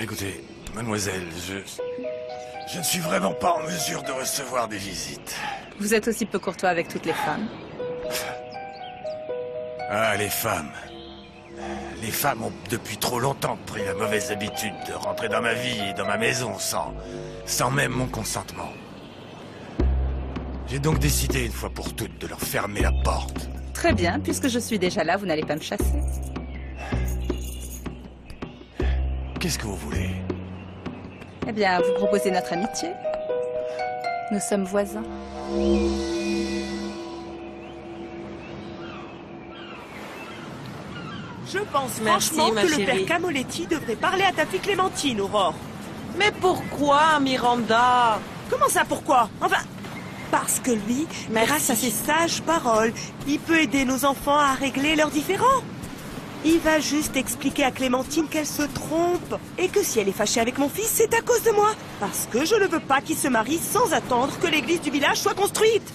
Écoutez, mademoiselle, je ne suis vraiment pas en mesure de recevoir des visites. Vous êtes aussi peu courtois avec toutes les femmes. Ah, les femmes. Les femmes ont depuis trop longtemps pris la mauvaise habitude de rentrer dans ma vie et dans ma maison sans même mon consentement. J'ai donc décidé une fois pour toutes de leur fermer la porte. Très bien, puisque je suis déjà là, vous n'allez pas me chasser. Qu'est-ce que vous voulez? Eh bien, vous proposez notre amitié. Nous sommes voisins. Je pense Merci, franchement ma que le chérie. père Camoletti devrait parler à ta fille Clémentine, Aurore. Mais pourquoi, Miranda? Comment ça, pourquoi? Enfin, parce que lui, Merci. grâce à ses sages paroles, il peut aider nos enfants à régler leurs différends. Il va juste expliquer à Clémentine qu'elle se trompe et que si elle est fâchée avec mon fils, c'est à cause de moi. Parce que je ne veux pas qu'il se marie sans attendre que l'église du village soit construite.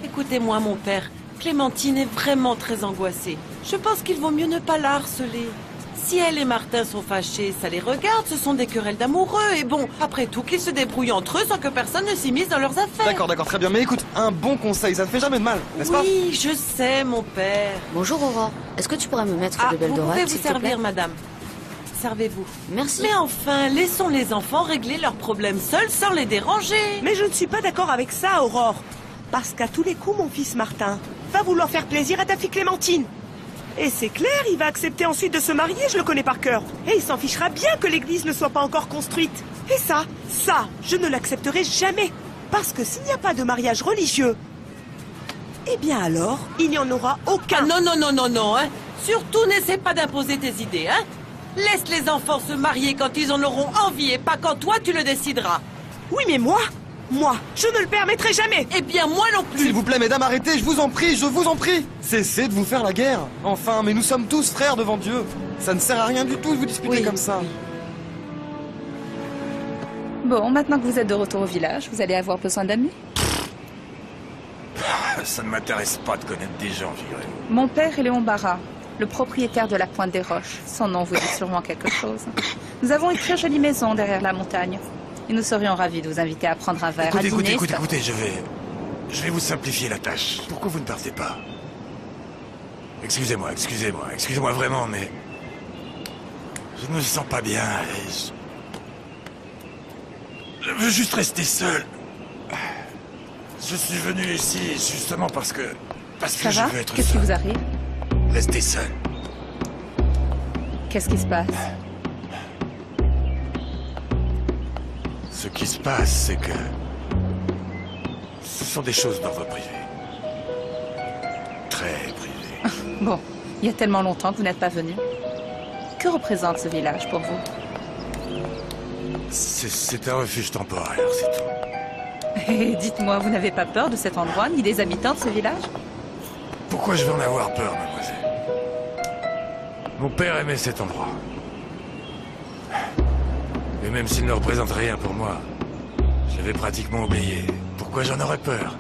Écoutez-moi, mon père. Clémentine est vraiment très angoissée. Je pense qu'il vaut mieux ne pas la harceler. Si elle et Martin sont fâchés, ça les regarde, ce sont des querelles d'amoureux. Et bon, après tout, qu'ils se débrouillent entre eux sans que personne ne s'immisce dans leurs affaires. D'accord, très bien. Mais écoute, un bon conseil, ça ne fait jamais de mal, n'est-ce pas? Oui, je sais, mon père. Bonjour Aurore, est-ce que tu pourrais me mettre Ah, de belles vous pouvez dorades, vous s'il te plaît? servir, madame. Servez-vous. Merci. Mais enfin, laissons les enfants régler leurs problèmes seuls sans les déranger. Mais je ne suis pas d'accord avec ça, Aurore. Parce qu'à tous les coups, mon fils Martin va vouloir faire plaisir à ta fille Clémentine. Et c'est clair, il va accepter ensuite de se marier, je le connais par cœur. Et il s'en fichera bien que l'église ne soit pas encore construite. Et ça, je ne l'accepterai jamais. Parce que s'il n'y a pas de mariage religieux, eh bien alors, il n'y en aura aucun. Ah non, hein. Surtout n'essaie pas d'imposer tes idées, hein. Laisse les enfants se marier quand ils en auront envie et pas quand toi tu le décideras. Oui, mais moi, je ne le permettrai jamais. Eh bien, moi non plus. S'il vous plaît, mesdames, arrêtez, je vous en prie. Cessez de vous faire la guerre. Enfin, mais nous sommes tous frères devant Dieu. Ça ne sert à rien du tout de vous disputer comme ça. oui. Bon, maintenant que vous êtes de retour au village, vous allez avoir besoin d'amis. Ça ne m'intéresse pas de connaître des gens, figurez-vous. Mon père est Léon Barra, le propriétaire de la Pointe des Roches. Son nom vous dit sûrement quelque chose. Nous avons une très jolie maison derrière la montagne. Et nous serions ravis de vous inviter à prendre un verre à dîner. Écoutez, je vais vous simplifier la tâche. Pourquoi vous ne partez pas? Excusez-moi vraiment, mais je ne me sens pas bien et je veux juste rester seul. Je suis venu ici justement parce que Ça je va? veux être Qu'est-ce qui seul. vous arrive? Rester seul. Qu'est-ce qui se passe? Ce qui se passe, c'est que ce sont des choses d'ordre privé. Très privé. Bon, il y a tellement longtemps que vous n'êtes pas venu. Que représente ce village pour vous? C'est un refuge temporaire, c'est tout. Et dites-moi, vous n'avez pas peur de cet endroit, ni des habitants de ce village? Pourquoi je vais en avoir peur, mademoiselle? Mon père aimait cet endroit. Et même s'il ne représente rien pour moi, je l'avais pratiquement oublié. Pourquoi j'en aurais peur?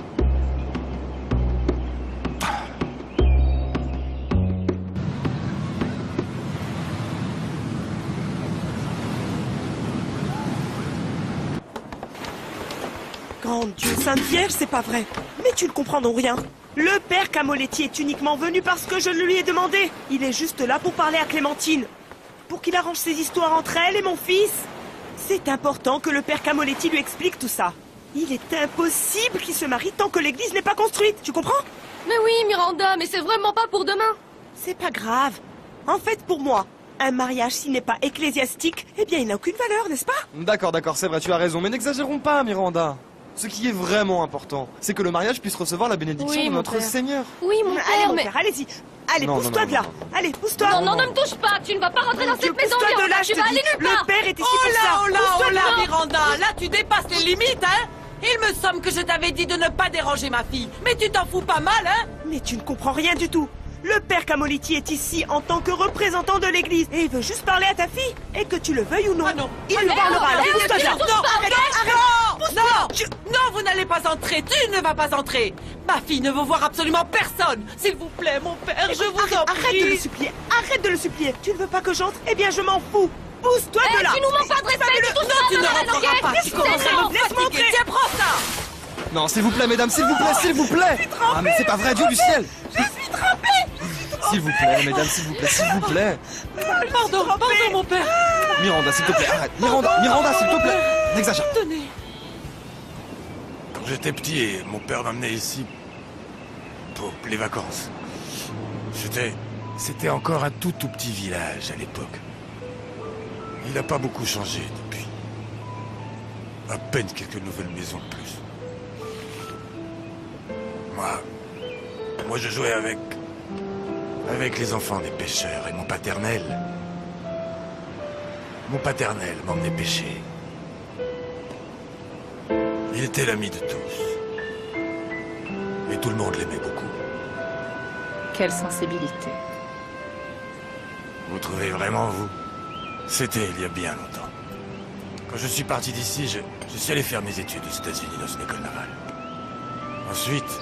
Grande Dieu, Sainte Vierge, c'est pas vrai. Mais tu ne comprends donc rien. Le père Camoletti est uniquement venu parce que je le lui ai demandé. Il est juste là pour parler à Clémentine. Pour qu'il arrange ses histoires entre elle et mon fils. C'est important que le père Camoletti lui explique tout ça. Il est impossible qu'il se marie tant que l'église n'est pas construite. Tu comprends? Mais oui, Miranda, mais c'est vraiment pas pour demain. C'est pas grave. En fait, pour moi, un mariage, s'il n'est pas ecclésiastique, eh bien, il n'a aucune valeur, n'est-ce pas? D'accord, c'est vrai, tu as raison. Mais n'exagérons pas, Miranda. Ce qui est vraiment important, c'est que le mariage puisse recevoir la bénédiction Oui, de mon notre père. Seigneur. Oui, mon Allez, père, mon mais... père, allez-y. Allez, Non, pousse-toi non, de là. non, non. Allez, pousse-toi. Non, ne me touche pas, tu ne vas pas rentrer dans Dieu, cette maison, pousse-toi de là, Miranda, je tu te vas dis. aller nulle part. Le père est ici Oh pour ça. là, Pousse-toi de là. Miranda, là tu dépasses les limites, hein. Il me semble que je t'avais dit de ne pas déranger ma fille. Mais tu t'en fous pas mal, hein. Mais tu ne comprends rien du tout. Le père Camoletti est ici en tant que représentant de l'église et il veut juste parler à ta fille. Et que tu le veuilles ou non, Ah non. il le parlera. Alors pousse-toi de là. Non, vous n'allez pas entrer, tu ne vas pas entrer. Ma fille ne veut voir absolument personne. S'il vous plaît, mon père, je vous en prie. Arrête de le supplier. Tu ne veux pas que j'entre? Eh bien, je m'en fous. Pousse-toi de là. Tu nous manques pas de respect du tout. Non, tu ne rentreras pas. Tu commences à me fatiguer. Tiens, prends ça. Non, s'il vous plaît, mesdames, s'il vous plaît, s'il vous plaît. Ah, mais c'est pas vrai, Dieu du ciel. Je suis trempée. S'il vous plaît, mesdames, s'il vous plaît, s'il vous plaît. Pardon, mon père. Miranda, s'il te plaît, arrête. Miranda, s'il te plaît. N'exagère. Tenez. Quand j'étais petit, mon père m'amenait ici pour les vacances. C'était encore un tout petit village à l'époque. Il n'a pas beaucoup changé depuis. À peine quelques nouvelles maisons de plus. Moi je jouais avec les enfants des pêcheurs et mon paternel m'emmenait pêcher. Il était l'ami de tous. Et tout le monde l'aimait beaucoup. Quelle sensibilité. Vous trouvez vraiment, vous? C'était il y a bien longtemps. Quand je suis parti d'ici, je suis allé faire mes études aux États-Unis dans une école navale. Ensuite,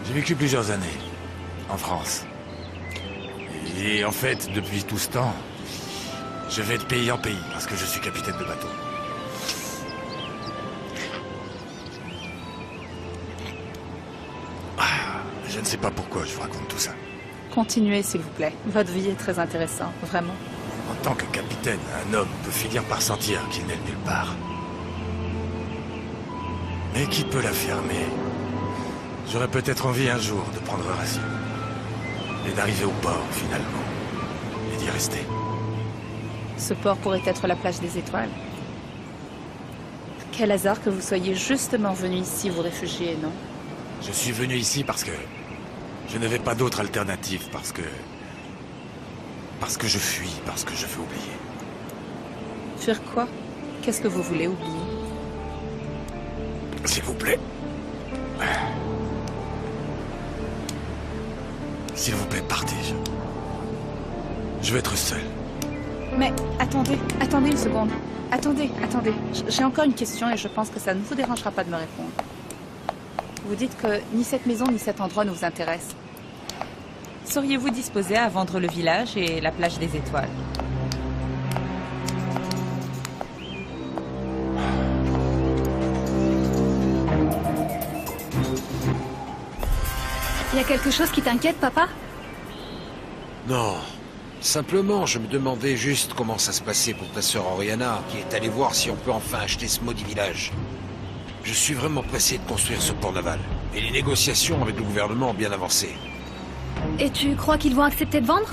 j'ai vécu plusieurs années en France. Et en fait, depuis tout ce temps, je vais de pays en pays parce que je suis capitaine de bateau. Je ne sais pas pourquoi je vous raconte tout ça. Continuez, s'il vous plaît. Votre vie est très intéressante, vraiment. En tant que capitaine, un homme peut finir par sentir qu'il n'est nulle part. Mais qui peut l'affirmer? J'aurais peut-être envie un jour de prendre racine. Et d'arriver au port, finalement. Et d'y rester. Ce port pourrait être la plage des étoiles. Quel hasard que vous soyez justement venu ici vous réfugier, non? Je suis venu ici parce que je n'avais pas d'autre alternative, parce que je fuis, parce que je veux oublier. Fuir quoi? Qu'est-ce que vous voulez oublier? S'il vous plaît. S'il vous plaît, partez. Je veux être seul. Mais attendez une seconde. Attendez. J'ai encore une question et je pense que ça ne vous dérangera pas de me répondre. Vous dites que ni cette maison ni cet endroit ne vous intéressent. Seriez-vous disposé à vendre le village et la plage des étoiles? Il y a quelque chose qui t'inquiète, papa? Non. Simplement, je me demandais juste comment ça se passait pour ta sœur Oriana, qui est allée voir si on peut enfin acheter ce maudit village. Je suis vraiment pressé de construire ce port naval. Et les négociations avec le gouvernement ont bien avancé. Et tu crois qu'ils vont accepter de vendre?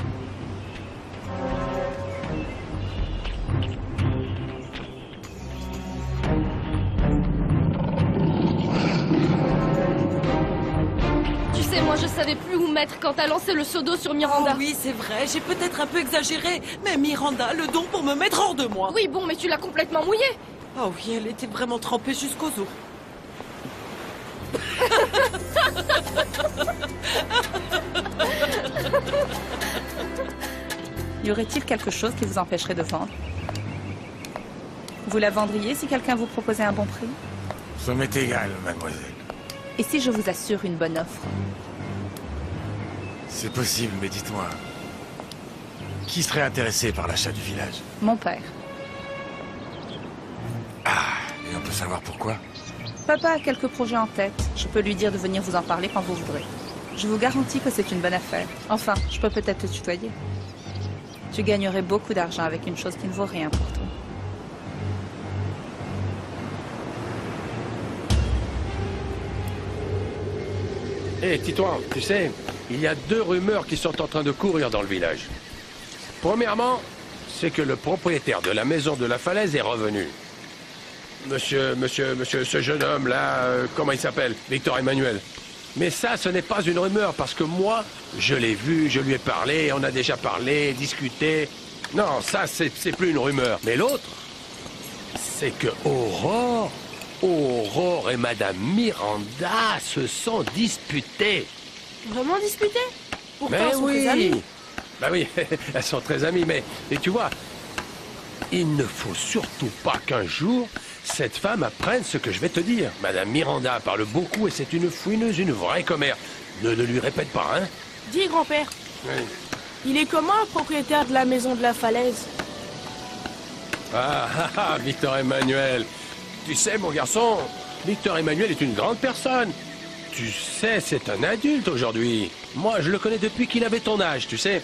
Tu sais, moi je savais plus où mettre quand t'as lancé le seau d'eau sur Miranda. Oh oui, c'est vrai, j'ai peut-être un peu exagéré. Mais Miranda, le don pour me mettre hors de moi. Oui, bon, mais tu l'as complètement mouillé. Oh oui, elle était vraiment trempée jusqu'aux os. Y aurait-il quelque chose qui vous empêcherait de vendre? Vous la vendriez si quelqu'un vous proposait un bon prix? Ça m'est égal, mademoiselle. Et si je vous assure une bonne offre? C'est possible, mais dites-moi. Qui serait intéressé par l'achat du village? Mon père. Et on peut savoir pourquoi? Papa a quelques projets en tête. Je peux lui dire de venir vous en parler quand vous voudrez. Je vous garantis que c'est une bonne affaire. Enfin, je peux peut-être te tutoyer. Tu gagnerais beaucoup d'argent avec une chose qui ne vaut rien pour toi. Hé, Titouan, tu sais, il y a 2 rumeurs qui sont en train de courir dans le village. Premièrement, c'est que le propriétaire de la maison de la falaise est revenu. Monsieur, ce jeune homme-là, comment il s'appelle? Victor Emmanuel. Mais ça, ce n'est pas une rumeur, parce que moi, je l'ai vu, je lui ai parlé, on a déjà parlé, discuté. Non, ça, c'est plus une rumeur. Mais l'autre, c'est que Aurore et Madame Miranda se sont disputées. Vraiment disputé? Pourtant, Mais elles sont oui. très amies. Bah oui, elles sont très amies, mais et tu vois, il ne faut surtout pas qu'un jour, cette femme apprenne ce que je vais te dire. Madame Miranda parle beaucoup et c'est une fouineuse, une vraie commère. Ne le lui répète pas, hein? Dis, grand-père. Oui. Il est comment le propriétaire de la maison de la falaise? Victor Emmanuel. Tu sais, mon garçon, Victor Emmanuel est une grande personne. Tu sais, c'est un adulte aujourd'hui. Moi, je le connais depuis qu'il avait ton âge, tu sais.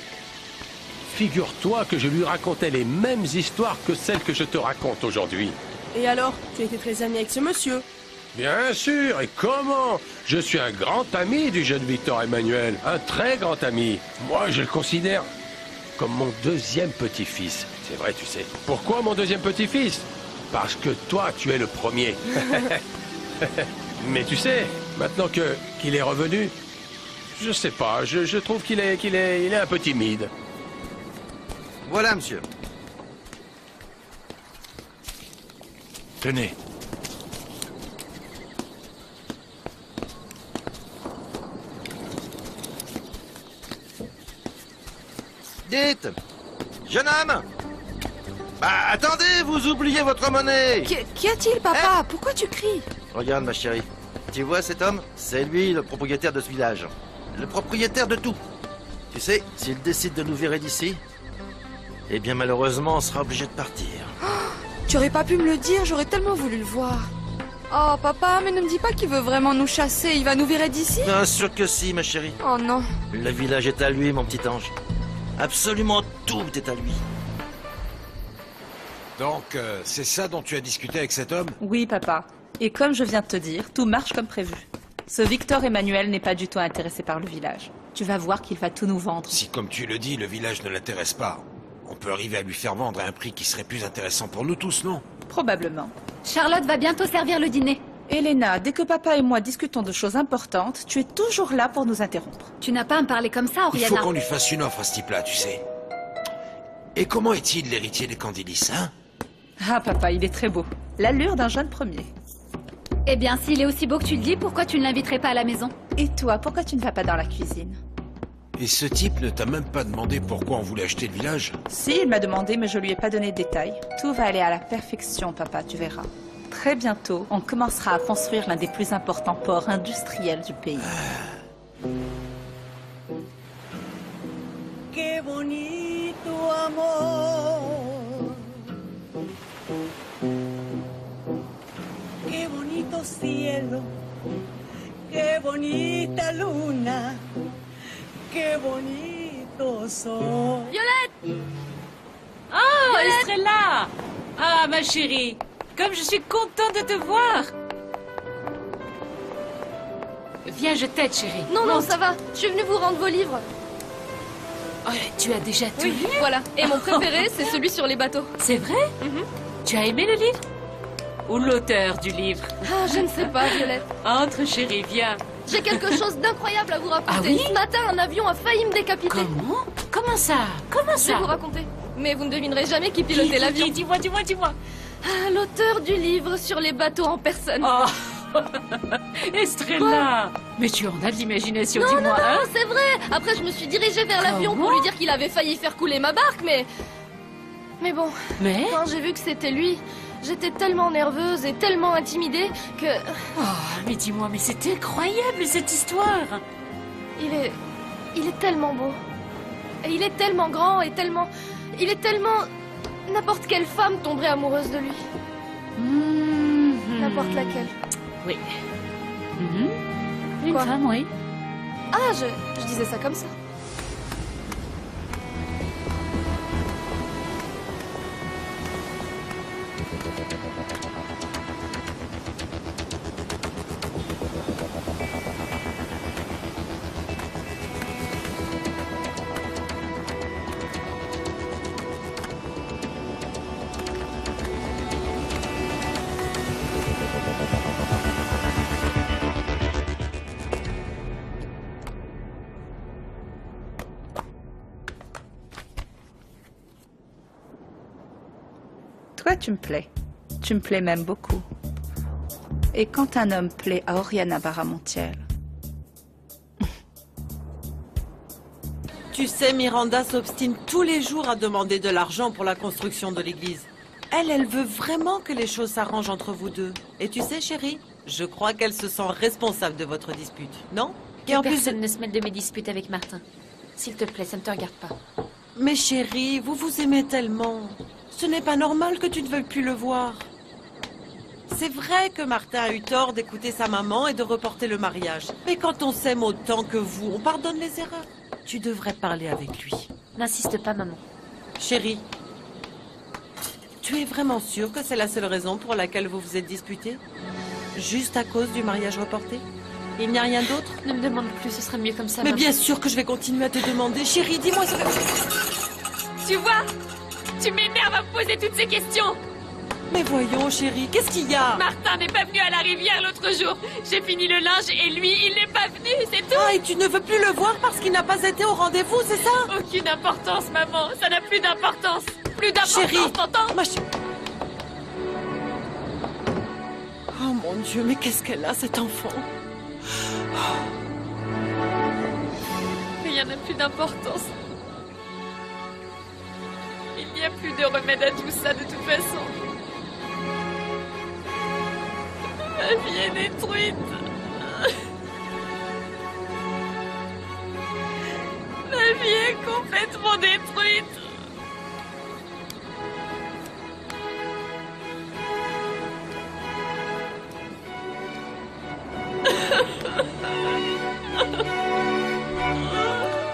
Figure-toi que je lui racontais les mêmes histoires que celles que je te raconte aujourd'hui. Et alors, tu étais très ami avec ce monsieur? Bien sûr, et comment? Je suis un grand ami du jeune Victor Emmanuel, un très grand ami. Moi, je le considère comme mon deuxième petit-fils. C'est vrai, tu sais. Pourquoi mon deuxième petit-fils? Parce que toi, tu es le premier. Mais tu sais, maintenant qu'il est revenu, je sais pas, je trouve qu'il est un peu timide. Voilà, monsieur. Tenez. Dites, jeune homme. Bah, attendez, vous oubliez votre monnaie. Qu'y a-t-il, papa? Pourquoi tu cries? Regarde, ma chérie. Tu vois cet homme? C'est lui, le propriétaire de ce village. Le propriétaire de tout. Tu sais, s'il décide de nous virer d'ici, eh bien, malheureusement, on sera obligé de partir. Tu aurais pas pu me le dire, j'aurais tellement voulu le voir. Oh, papa, mais ne me dis pas qu'il veut vraiment nous chasser, il va nous virer d'ici? Bien sûr que si, ma chérie. Oh non. Le village est à lui, mon petit ange. Absolument tout est à lui. Donc, c'est ça dont tu as discuté avec cet homme? Oui, papa. Et comme je viens de te dire, tout marche comme prévu. Ce Victor Emmanuel n'est pas du tout intéressé par le village. Tu vas voir qu'il va tout nous vendre. Si, comme tu le dis, le village ne l'intéresse pas, on peut arriver à lui faire vendre à un prix qui serait plus intéressant pour nous tous, non? Probablement. Charlotte va bientôt servir le dîner. Elena, dès que papa et moi discutons de choses importantes, tu es toujours là pour nous interrompre. Tu n'as pas à me parler comme ça, Il Oriana. faut qu'on lui fasse une offre à ce type-là, tu sais. Et comment est-il l'héritier des Candilis, hein? Ah, papa, il est très beau. L'allure d'un jeune premier. Eh bien, s'il est aussi beau que tu le dis, pourquoi tu ne l'inviterais pas à la maison? Et toi, pourquoi tu ne vas pas dans la cuisine? Et ce type ne t'a même pas demandé pourquoi on voulait acheter le village? Si, il m'a demandé, mais je lui ai pas donné de détails. Tout va aller à la perfection, papa, tu verras. Très bientôt, on commencera à construire l'un des plus importants ports industriels du pays. Qué bonito amor. Qué bonito cielo. Qué bonita luna. Qué bonito sol. Violette! Oh, Estrella! Ah, ma chérie, comme je suis contente de te voir! Viens, je t'aide, chérie. Non, non, Monte. ça va. Je suis venue vous rendre vos livres. Oh, tu as déjà tout Oui, lu? voilà. Et mon préféré, c'est celui sur les bateaux. C'est vrai? Tu as aimé le livre? Ou l'auteur du livre? Ah, je ne sais pas, Violette. Entre, chérie, viens. J'ai quelque chose d'incroyable à vous raconter. Ah oui? Ce matin, un avion a failli me décapiter. Comment? Comment ça? Comment Je ça? vais vous raconter. Mais vous ne devinerez jamais qui pilotait l'avion. Dis-moi, dis-moi, dis-moi. Ah, l'auteur du livre sur les bateaux en personne. Oh! Estrella! Mais tu en as de l'imagination, Non, non, dis-moi, non, hein? c'est vrai. Après, je me suis dirigée vers l'avion pour lui dire qu'il avait failli faire couler ma barque, mais... Mais bon, Mais? quand j'ai vu que c'était lui, j'étais tellement nerveuse et tellement intimidée que... Oh, mais dis-moi, mais c'est incroyable cette histoire! Il est tellement beau. Et il est tellement grand et tellement... Il est tellement... N'importe quelle femme tomberait amoureuse de lui. N'importe laquelle. Oui. Une Quoi? femme, oui. Ah, je disais ça comme ça. Toi, tu me plais. Tu me plais même beaucoup. Et quand un homme plaît à Oriana Baramontiel... Tu sais, Miranda s'obstine tous les jours à demander de l'argent pour la construction de l'église. Elle veut vraiment que les choses s'arrangent entre vous deux. Et tu sais, chérie, je crois qu'elle se sent responsable de votre dispute, non? Et en plus, personne ne se mêle de mes disputes avec Martin. S'il te plaît, ça ne te regarde pas. Mais chérie, vous vous aimez tellement. Ce n'est pas normal que tu ne veuilles plus le voir. C'est vrai que Martin a eu tort d'écouter sa maman et de reporter le mariage. Mais quand on s'aime autant que vous, on pardonne les erreurs. Tu devrais parler avec lui. N'insiste pas, maman. Chérie, tu es vraiment sûre que c'est la seule raison pour laquelle vous vous êtes disputés? Juste à cause du mariage reporté? Il n'y a rien d'autre? Ne me demande plus, ce serait mieux comme ça. Mais maman. bien sûr que je vais continuer à te demander. Chérie, dis-moi ce Tu vois? Tu m'énerves à me poser toutes ces questions. Mais voyons, chérie, qu'est-ce qu'il y a? Martin n'est pas venu à la rivière l'autre jour. J'ai fini le linge et lui, il n'est pas venu, c'est tout. Ah, et tu ne veux plus le voir parce qu'il n'a pas été au rendez-vous, c'est ça? Aucune importance, maman. Ça n'a plus d'importance. Plus d'importance, Chérie, t'entends? Oh mon Dieu, mais qu'est-ce qu'elle a, cette enfant? Rien n'a plus d'importance. Il n'y a plus de remède à tout ça de toute façon. Ma vie est détruite. Ma vie est complètement détruite.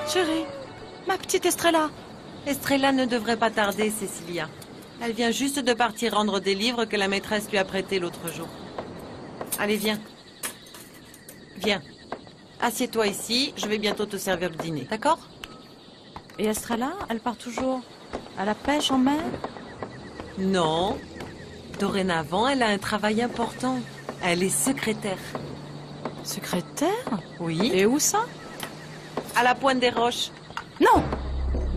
Chérie, ma petite Estrella. Estrella ne devrait pas tarder, Cécilia. Elle vient juste de partir rendre des livres que la maîtresse lui a prêtés l'autre jour. Allez, viens. Viens. Assieds-toi ici, je vais bientôt te servir le dîner, d'accord? Et Estrella, elle part toujours à la pêche en mer? Non. Dorénavant, elle a un travail important. Elle est secrétaire. Secrétaire? Oui. Et où ça? À la Pointe des Roches. Non!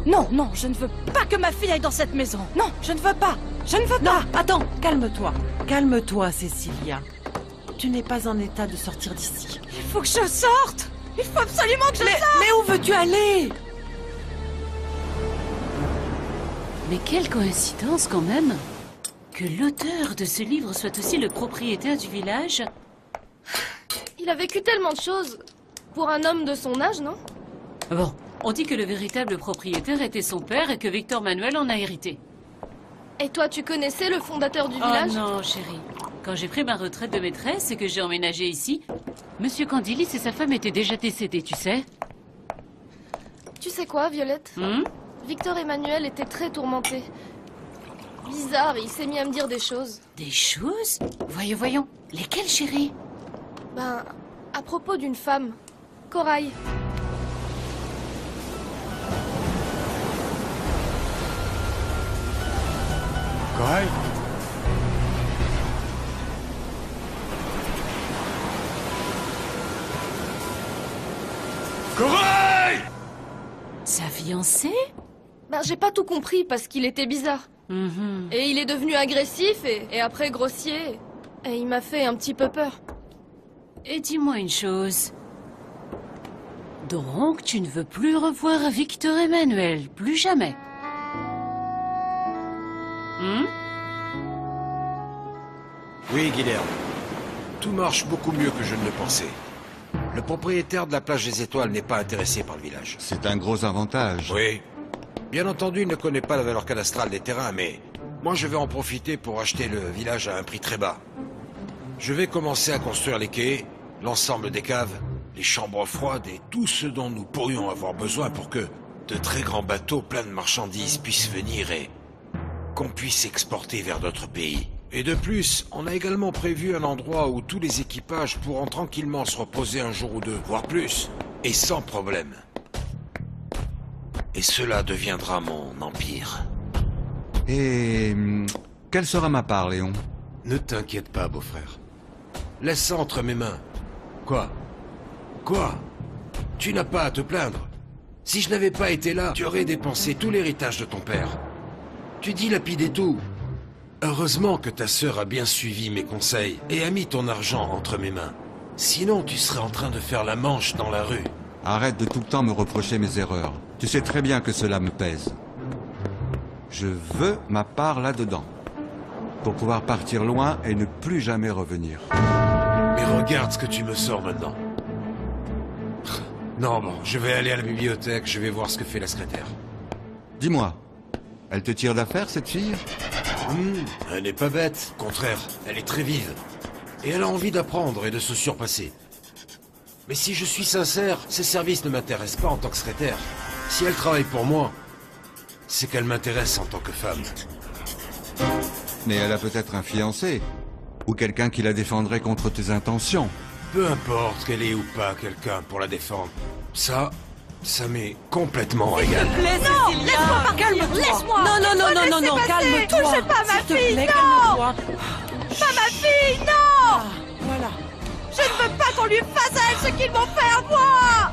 Non, non, je ne veux pas que ma fille aille dans cette maison. Non, je ne veux pas. Je ne veux pas. Non, attends, calme-toi. Calme-toi, Cécilia. Tu n'es pas en état de sortir d'ici. Il faut que je sorte. Il faut absolument que je sorte. Mais où veux-tu aller? Mais quelle coïncidence quand même! Que l'auteur de ce livre soit aussi le propriétaire du village. Il a vécu tellement de choses. Pour un homme de son âge, non? Bon, on dit que le véritable propriétaire était son père et que Victor Manuel en a hérité. Et toi, tu connaissais le fondateur du Oh village? non, chérie. Quand j'ai pris ma retraite de maîtresse et que j'ai emménagé ici, Monsieur Candilis et sa femme étaient déjà décédés, tu sais. Tu sais quoi, Violette? Victor Emmanuel était très tourmenté. Bizarre, il s'est mis à me dire des choses. Des choses? Voyons. Lesquelles, chérie? Ben, à propos d'une femme. Corail. Corail? Corail! Sa fiancée? Ben, j'ai pas tout compris parce qu'il était bizarre. Et il est devenu agressif et après grossier. Et il m'a fait un petit peu peur. Et dis-moi une chose. Donc, tu ne veux plus revoir Victor Emmanuel, plus jamais? Oui, Guilherme. Tout marche beaucoup mieux que je ne le pensais. Le propriétaire de la plage des Étoiles n'est pas intéressé par le village. C'est un gros avantage. Oui. Bien entendu, il ne connaît pas la valeur cadastrale des terrains, mais moi je vais en profiter pour acheter le village à un prix très bas. Je vais commencer à construire les quais, l'ensemble des caves, les chambres froides et tout ce dont nous pourrions avoir besoin pour que de très grands bateaux pleins de marchandises puissent venir et qu'on puisse exporter vers d'autres pays. Et de plus, on a également prévu un endroit où tous les équipages pourront tranquillement se reposer un jour ou deux, voire plus, et sans problème. Et cela deviendra mon empire. Et... quelle sera ma part, Léon? Ne t'inquiète pas, beau-frère. Laisse ça entre mes mains. Quoi? Tu n'as pas à te plaindre. Si je n'avais pas été là, tu aurais dépensé tout l'héritage de ton père. Tu dilapidais tout. Heureusement que ta sœur a bien suivi mes conseils et a mis ton argent entre mes mains. Sinon, tu serais en train de faire la manche dans la rue. Arrête de tout le temps me reprocher mes erreurs. Tu sais très bien que cela me pèse. Je veux ma part là-dedans. Pour pouvoir partir loin et ne plus jamais revenir. Mais regarde ce que tu me sors maintenant. Non, bon, je vais aller à la bibliothèque, je vais voir ce que fait la secrétaire. Dis-moi, elle te tire d'affaire, cette fille? Elle n'est pas bête. Au contraire, elle est très vive. Et elle a envie d'apprendre et de se surpasser. Mais si je suis sincère, ses services ne m'intéressent pas en tant que secrétaire. Si elle travaille pour moi, c'est qu'elle m'intéresse en tant que femme. Mais elle a peut-être un fiancé. Ou quelqu'un qui la défendrait contre tes intentions. Peu importe qu'elle ait ou pas quelqu'un pour la défendre. Ça m'est complètement égal. S'il te plaît, Non, Cécilia, laisse-moi partir, calme-toi. laisse-moi. Non, Laissez passer, calme-toi. touchez pas ma S'il te fille, plaît, non. calme-toi. Pas ma fille, non. Voilà. Je ne veux pas qu'on lui fasse à elle ce qu'ils m'ont fait à moi.